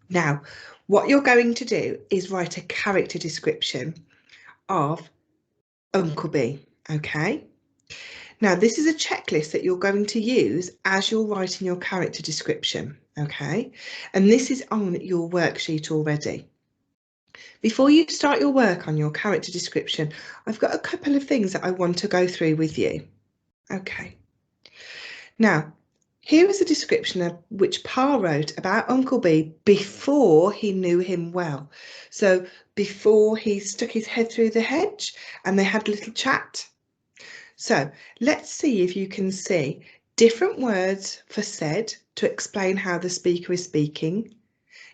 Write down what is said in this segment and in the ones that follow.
Now, what you're going to do is write a character description of Uncle B, okay? Now, this is a checklist that you're going to use as you're writing your character description, okay? And this is on your worksheet already. Before you start your work on your character description, I've got a couple of things that I want to go through with you. Okay. Now, here is a description of which Pa wrote about Uncle B before he knew him well. So before he stuck his head through the hedge and they had a little chat. So let's see if you can see different words for said to explain how the speaker is speaking.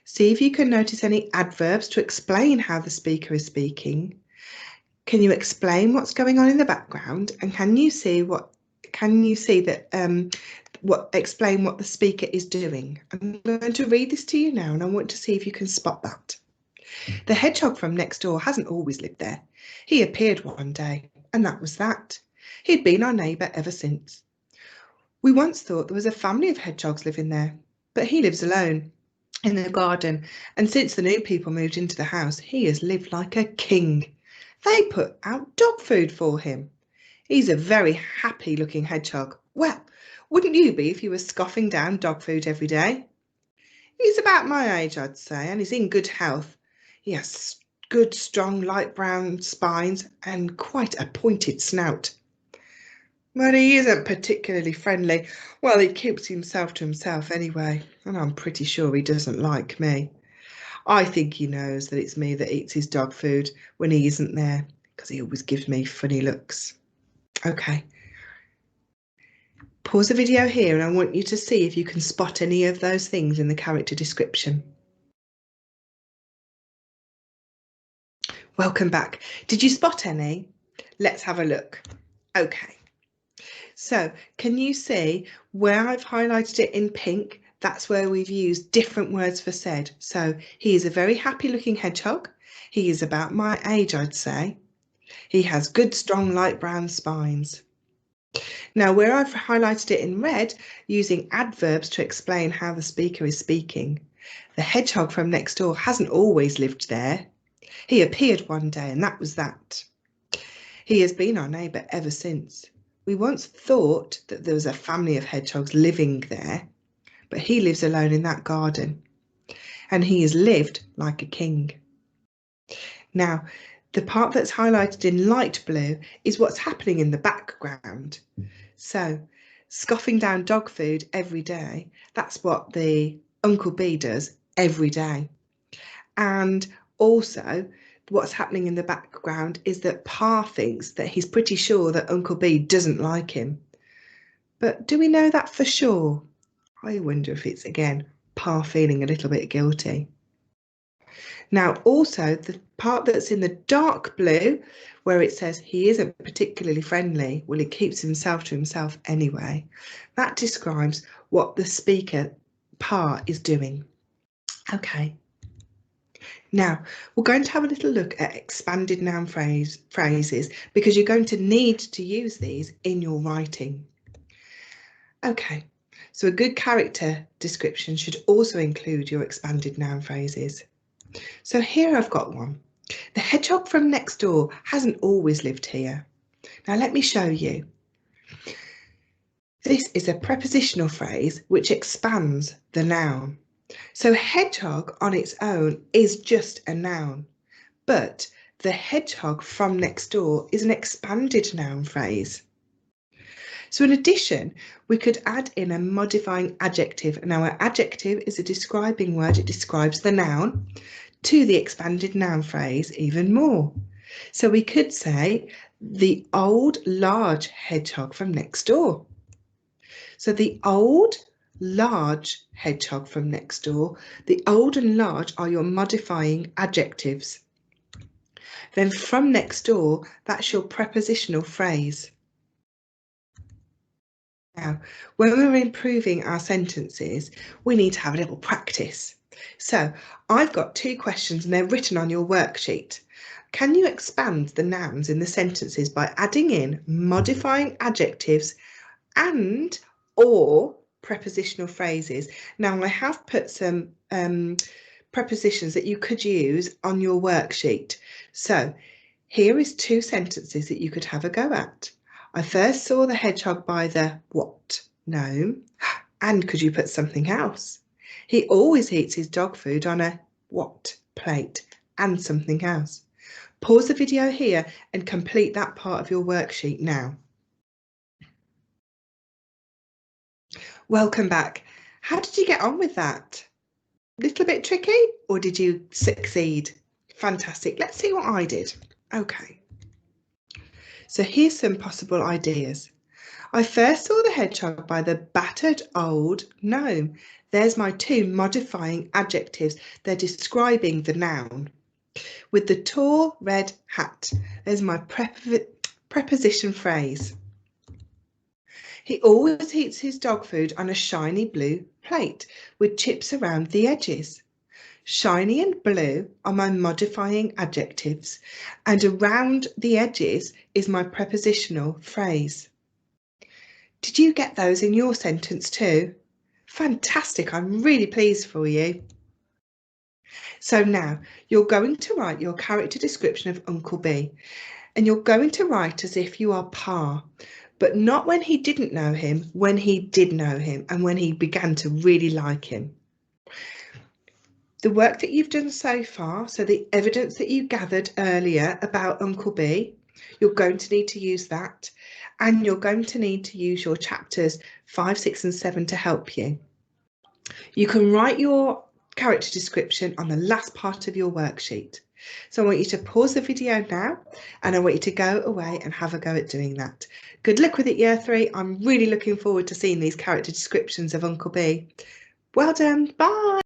See if you can notice any adverbs to explain how the speaker is speaking. Can you explain what's going on in the background? And can you see explain what the speaker is doing? I'm going to read this to you now and I want to see if you can spot that. The hedgehog from next door hasn't always lived there. He appeared one day and that was that. He'd been our neighbour ever since. We once thought there was a family of hedgehogs living there, but he lives alone in the garden, and since the new people moved into the house, he has lived like a king. They put out dog food for him. He's a very happy-looking hedgehog. Well, wouldn't you be if you were scoffing down dog food every day? He's about my age, I'd say, and he's in good health. He has good, strong, light brown spines and quite a pointed snout. But he isn't particularly friendly. Well, he keeps himself to himself anyway, and I'm pretty sure he doesn't like me. I think he knows that it's me that eats his dog food when he isn't there, because he always gives me funny looks. Okay. Pause the video here and I want you to see if you can spot any of those things in the character description. Welcome back. Did you spot any? Let's have a look. Okay. So can you see where I've highlighted it in pink? That's where we've used different words for said. So he is a very happy looking hedgehog. He is about my age, I'd say. He has good, strong, light brown spines. Now, where I've highlighted it in red, using adverbs to explain how the speaker is speaking, the hedgehog from next door hasn't always lived there. He appeared one day and that was that. He has been our neighbour ever since. We once thought that there was a family of hedgehogs living there, but he lives alone in that garden, and he has lived like a king. Now, the part that's highlighted in light blue is what's happening in the background. So, scoffing down dog food every day, that's what the Uncle B does every day. And also, what's happening in the background is that Pa thinks that he's pretty sure that Uncle B doesn't like him. But do we know that for sure? I wonder if it's, again, Pa feeling a little bit guilty. Now, also, the part that's in the dark blue, where it says he isn't particularly friendly, well, he keeps himself to himself anyway, that describes what the speaker, Pa, is doing. Okay. Now, we're going to have a little look at expanded noun phrases because you're going to need to use these in your writing. Okay, so a good character description should also include your expanded noun phrases. So here I've got one. The hedgehog from next door hasn't always lived here. Now let me show you. This is a prepositional phrase which expands the noun. So hedgehog on its own is just a noun, but the hedgehog from next door is an expanded noun phrase. So in addition, we could add in a modifying adjective. Now, an adjective is a describing word. It describes the noun to the expanded noun phrase even more. So we could say the old large hedgehog from next door. So the old large hedgehog from next door, the old and large are your modifying adjectives. Then from next door, that's your prepositional phrase. Now, when we're improving our sentences, we need to have a little practice. So I've got two questions and they're written on your worksheet. Can you expand the nouns in the sentences by adding in modifying adjectives and or prepositional phrases? Now I have put some prepositions that you could use on your worksheet. So here is 2 sentences that you could have a go at. I first saw the hedgehog by the what? Gnome. And could you put something else? He always eats his dog food on a what? Plate. And something else. Pause the video here and complete that part of your worksheet now. Welcome back. How did you get on with that? Little bit tricky, or did you succeed? Fantastic. Let's see what I did. Okay. So here's some possible ideas. I first saw the hedgehog by the battered old gnome. There's my 2 modifying adjectives. They're describing the noun. With the tall red hat, there's my preposition phrase. He always eats his dog food on a shiny blue plate with chips around the edges. Shiny and blue are my modifying adjectives, and around the edges is my prepositional phrase. Did you get those in your sentence too? Fantastic, I'm really pleased for you. So now you're going to write your character description of Uncle B, and you're going to write as if you are Pa, but not when he didn't know him, when he did know him and when he began to really like him. The work that you've done so far, so the evidence that you gathered earlier about Uncle B, you're going to need to use that, and you're going to need to use your chapters 5, 6 and 7 to help you. You can write your character description on the last part of your worksheet. So I want you to pause the video now, and I want you to go away and have a go at doing that. Good luck with it, Year 3. I'm really looking forward to seeing these character descriptions of Uncle B. Well done. Bye.